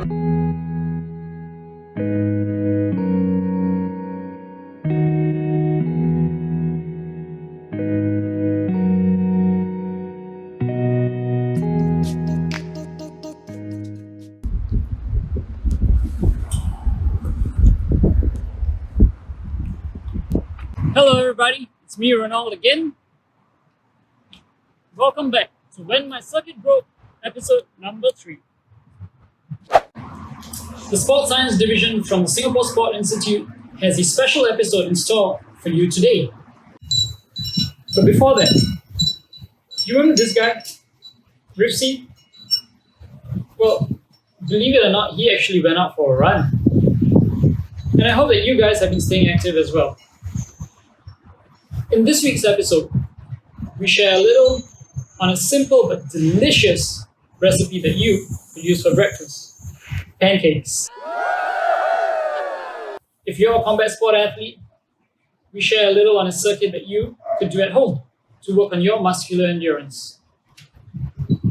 Hello everybody, it's me Ronald again. Welcome back to When My Circuit Broke, episode number 3. The Sports Science Division from the Singapore Sport Institute has a special episode in store for you today. But before that, you remember this guy, Rifsy? Well, believe it or not, he actually went out for a run. And I hope that you guys have been staying active as well. In this week's episode, we share a little on a simple but delicious recipe that you could use for breakfast: pancakes. If you're a combat sport athlete, we share a little on a circuit that you could do at home to work on your muscular endurance.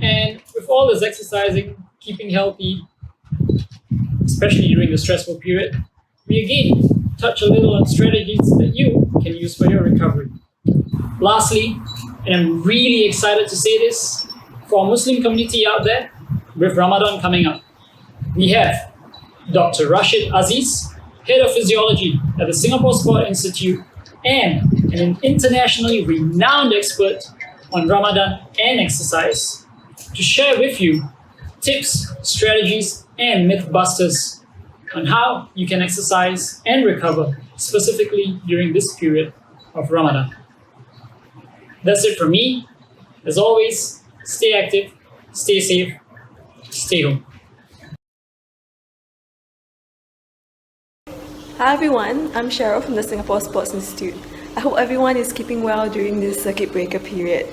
And with all this exercising, keeping healthy, especially during the stressful period, we again touch a little on strategies that you can use for your recovery. Lastly, and I'm really excited to say this, for our Muslim community out there, with Ramadan coming up, we have Dr. Rashid Aziz, Head of Physiology at the Singapore Sport Institute and an internationally renowned expert on Ramadan and exercise, to share with you tips, strategies, and myth busters on how you can exercise and recover specifically during this period of Ramadan. That's it from me. As always, stay active, stay safe, stay home. Hi everyone, I'm Cheryl from the Singapore Sports Institute. I hope everyone is keeping well during this circuit breaker period.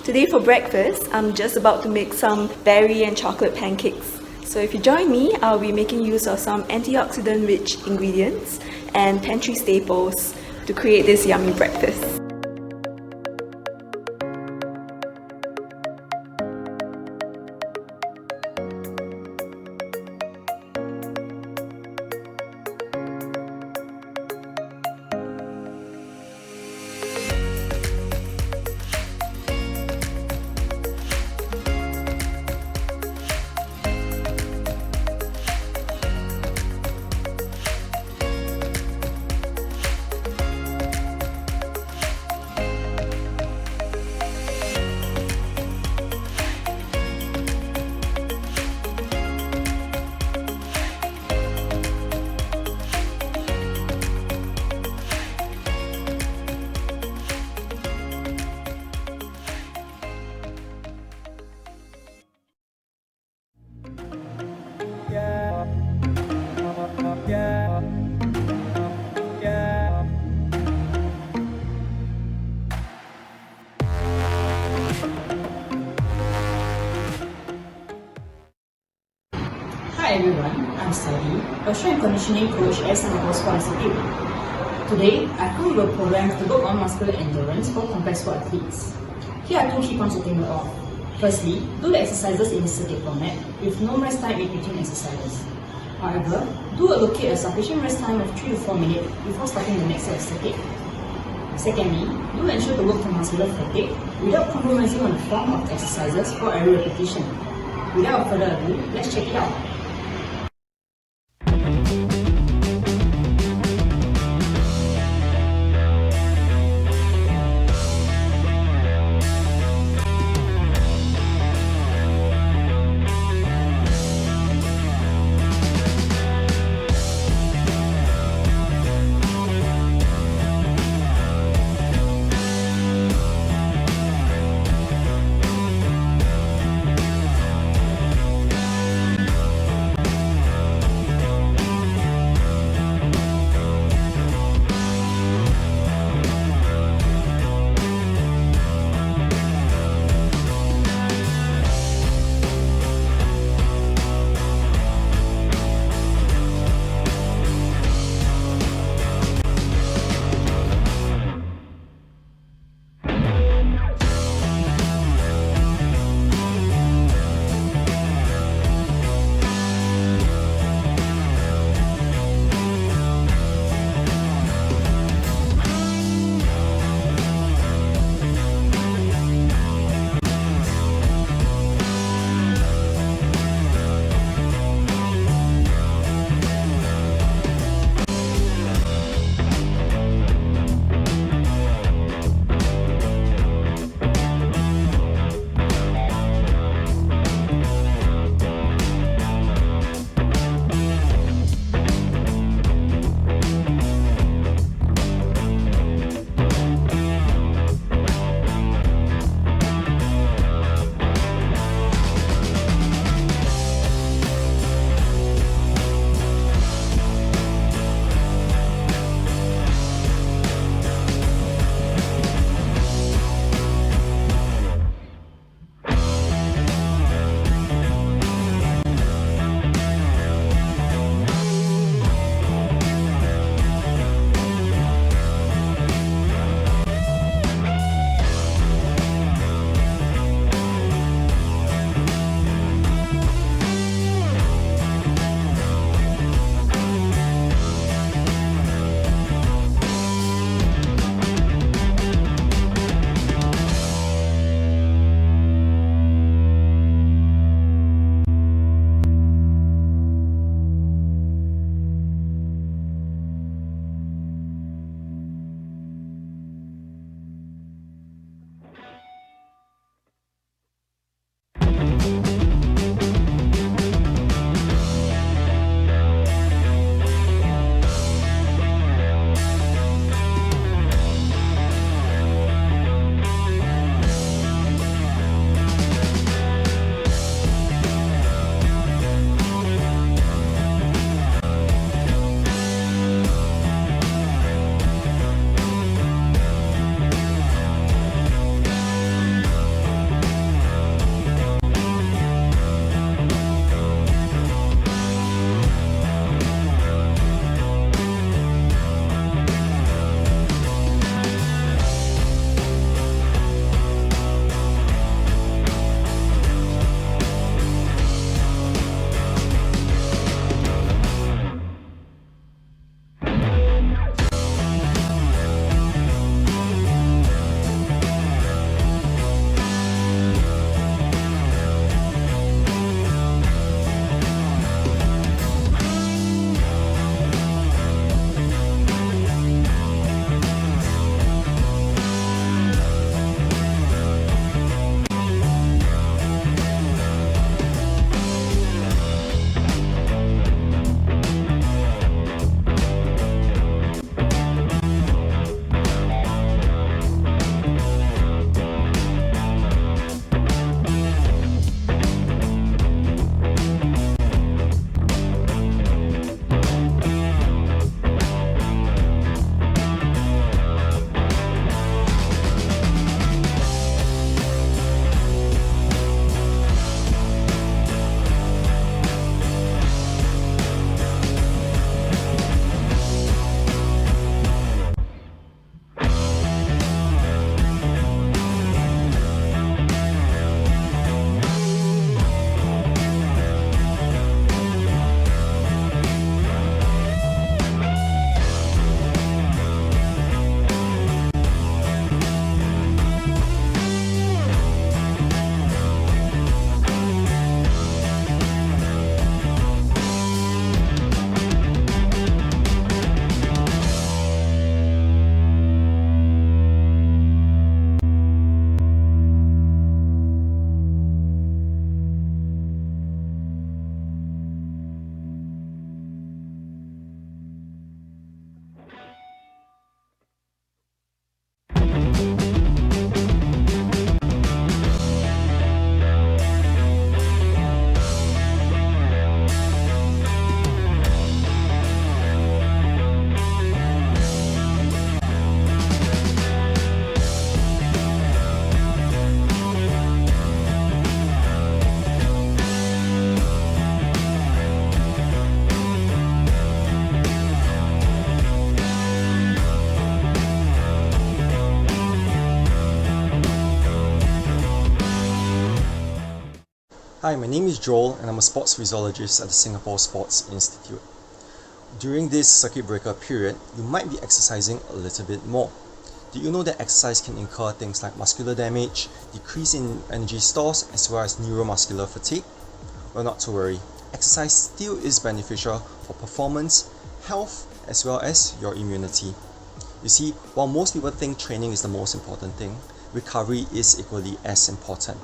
Today for breakfast, I'm just about to make some berry and chocolate pancakes. So if you join me, I'll be making use of some antioxidant-rich ingredients and pantry staples to create this yummy breakfast. Hi everyone, I'm Sally, a strength and conditioning coach at Singapore Sport Institute. Today, I've come with a program to work on muscular endurance for complex sport athletes. Here are 2 key points to take note of. Firstly, do the exercises in the circuit format with no rest time in between exercises. However, do allocate a sufficient rest time of 3 to 4 minutes before starting the next set of circuit. Secondly, do ensure to work to muscular fatigue without compromising on the form of the exercises for every repetition. Without further ado, let's check it out. Hi, my name is Joel and I'm a sports physiologist at the Singapore Sports Institute. During this circuit breaker period, you might be exercising a little bit more. Do you know that exercise can incur things like muscular damage, decrease in energy stores, as well as neuromuscular fatigue? Well, not to worry. Exercise still is beneficial for performance, health, as well as your immunity. You see, while most people think training is the most important thing, recovery is equally as important.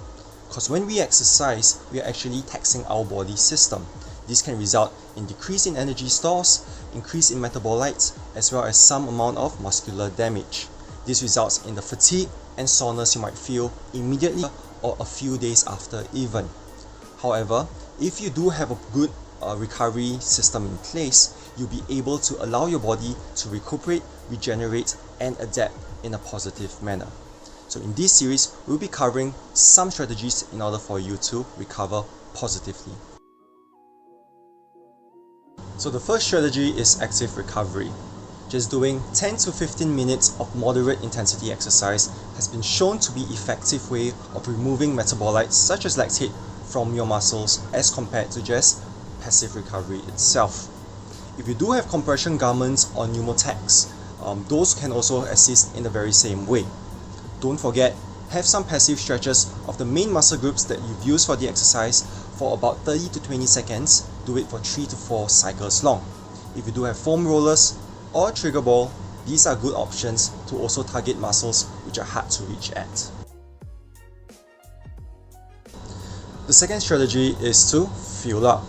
Because when we exercise, we are actually taxing our body system. This can result in decrease in energy stores, increase in metabolites, as well as some amount of muscular damage. This results in the fatigue and soreness you might feel immediately or a few days after even. However, if you do have a good recovery system in place, you'll be able to allow your body to recuperate, regenerate, and adapt in a positive manner. So in this series, we'll be covering some strategies in order for you to recover positively. So the first strategy is active recovery. Just doing 10 to 15 minutes of moderate intensity exercise has been shown to be an effective way of removing metabolites such as lactate from your muscles as compared to just passive recovery itself. If you do have compression garments or pneumotacs, those can also assist in the very same way. Don't forget, have some passive stretches of the main muscle groups that you've used for the exercise for about 30 to 20 seconds. Do it for 3 to 4 cycles long. If you do have foam rollers or trigger ball, these are good options to also target muscles which are hard to reach at. The second strategy is to fuel up.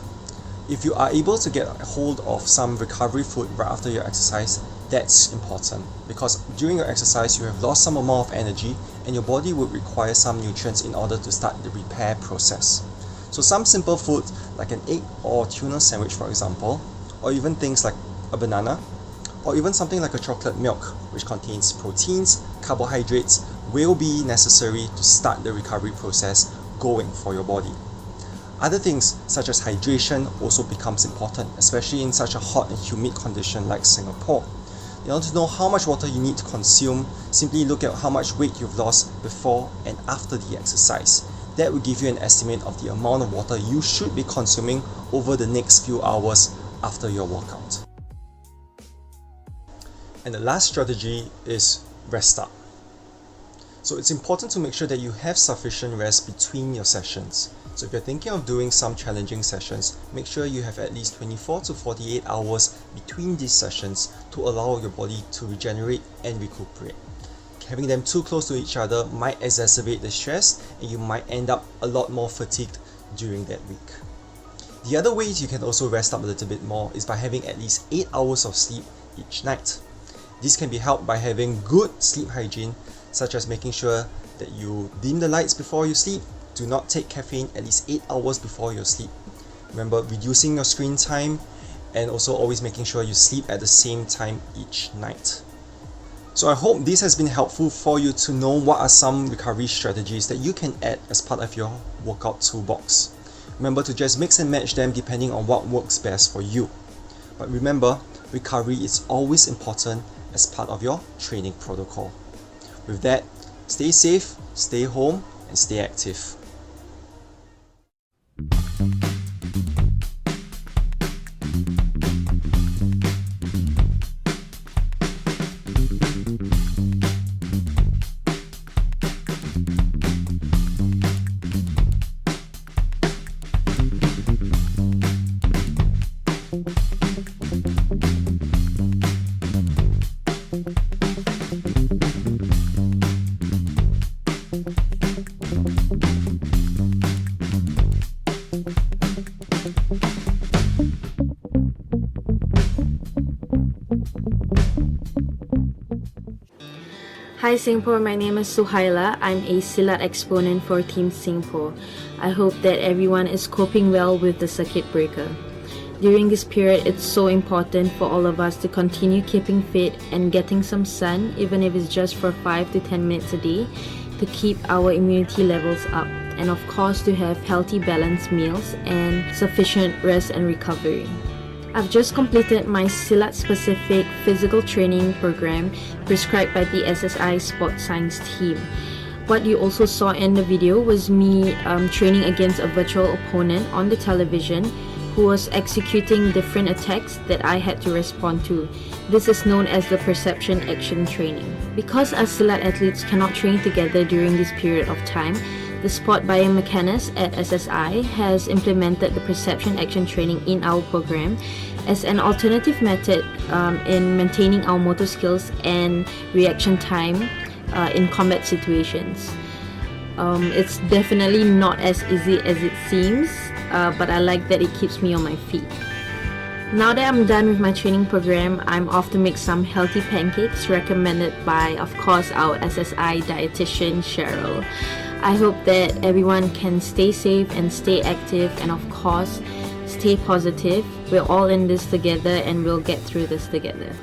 If you are able to get a hold of some recovery food right after your exercise, that's important because during your exercise you have lost some amount of energy and your body would require some nutrients in order to start the repair process. So some simple food like an egg or tuna sandwich, for example, or even things like a banana, or even something like a chocolate milk which contains proteins, carbohydrates, will be necessary to start the recovery process going for your body. Other things such as hydration also becomes important, especially in such a hot and humid condition like Singapore. In order to know how much water you need to consume, simply look at how much weight you've lost before and after the exercise. That will give you an estimate of the amount of water you should be consuming over the next few hours after your workout. And the last strategy is rest up. So it's important to make sure that you have sufficient rest between your sessions. So if you're thinking of doing some challenging sessions, make sure you have at least 24 to 48 hours between these sessions to allow your body to regenerate and recuperate. Having them too close to each other might exacerbate the stress and you might end up a lot more fatigued during that week. The other ways you can also rest up a little bit more is by having at least 8 hours of sleep each night. This can be helped by having good sleep hygiene, such as making sure that you dim the lights before you sleep. Do not take caffeine at least 8 hours before your sleep. Remember, reducing your screen time and also always making sure you sleep at the same time each night. So I hope this has been helpful for you to know what are some recovery strategies that you can add as part of your workout toolbox. Remember to just mix and match them depending on what works best for you. But remember, recovery is always important as part of your training protocol. With that, stay safe, stay home, and stay active. Hi Singapore, my name is Suhaila. I'm a Silat exponent for Team Singapore. I hope that everyone is coping well with the circuit breaker. During this period, it's so important for all of us to continue keeping fit and getting some sun, even if it's just for 5 to 10 minutes a day, to keep our immunity levels up, and of course to have healthy balanced meals and sufficient rest and recovery. I've just completed my Silat specific physical training program prescribed by the SSI Sports Science team. What you also saw in the video was me training against a virtual opponent on the television who was executing different attacks that I had to respond to. This is known as the perception action training. Because us Silat athletes cannot train together during this period of time, the sport biomechanist at SSI has implemented the perception action training in our program as an alternative method in maintaining our motor skills and reaction time in combat situations. It's definitely not as easy as it seems, but I like that it keeps me on my feet. Now that I'm done with my training program, I'm off to make some healthy pancakes recommended by, of course, our SSI dietitian Cheryl. I hope that everyone can stay safe and stay active, and of course, stay positive. We're all in this together and we'll get through this together.